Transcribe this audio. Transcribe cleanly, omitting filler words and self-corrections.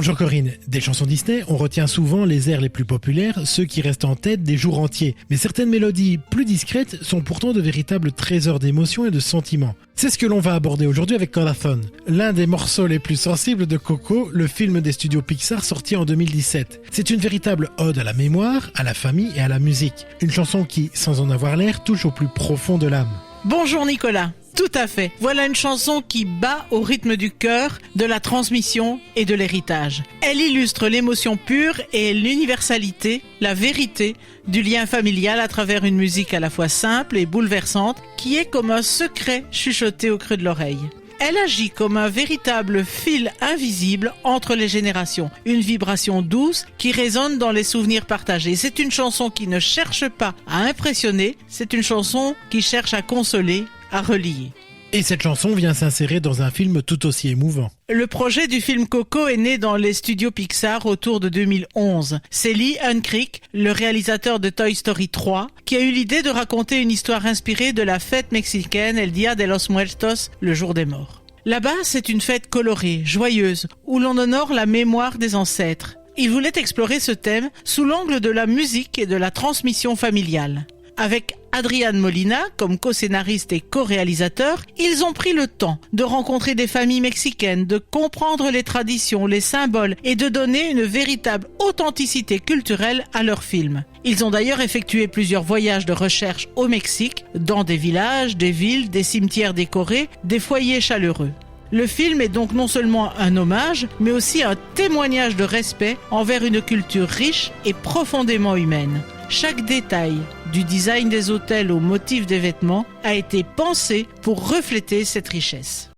Bonjour Corinne, des chansons Disney, on retient souvent les airs les plus populaires, ceux qui restent en tête des jours entiers. Mais certaines mélodies plus discrètes sont pourtant de véritables trésors d'émotions et de sentiments. C'est ce que l'on va aborder aujourd'hui avec Colathon, l'un des morceaux les plus sensibles de Coco, le film des studios Pixar sorti en 2017. C'est une véritable ode à la mémoire, à la famille et à la musique. Une chanson qui, sans en avoir l'air, touche au plus profond de l'âme. Bonjour Nicolas. Tout à fait. Voilà une chanson qui bat au rythme du cœur, de la transmission et de l'héritage. Elle illustre l'émotion pure et l'universalité, la vérité du lien familial à travers une musique à la fois simple et bouleversante qui est comme un secret chuchoté au creux de l'oreille. Elle agit comme un véritable fil invisible entre les générations, une vibration douce qui résonne dans les souvenirs partagés. C'est une chanson qui ne cherche pas à impressionner, c'est une chanson qui cherche à consoler, à relier. Et cette chanson vient s'insérer dans un film tout aussi émouvant. Le projet du film Coco est né dans les studios Pixar autour de 2011. C'est Lee Unkrich, le réalisateur de Toy Story 3, qui a eu l'idée de raconter une histoire inspirée de la fête mexicaine El Día de los Muertos, le jour des morts. Là-bas, c'est une fête colorée, joyeuse, où l'on honore la mémoire des ancêtres. Il voulait explorer ce thème sous l'angle de la musique et de la transmission familiale. Avec Adrián Molina comme co-scénariste et co-réalisateur, ils ont pris le temps de rencontrer des familles mexicaines, de comprendre les traditions, les symboles et de donner une véritable authenticité culturelle à leur film. Ils ont d'ailleurs effectué plusieurs voyages de recherche au Mexique, dans des villages, des villes, des cimetières décorés, des foyers chaleureux. Le film est donc non seulement un hommage, mais aussi un témoignage de respect envers une culture riche et profondément humaine. Chaque détail, du design des hôtels au motif des vêtements, a été pensé pour refléter cette richesse.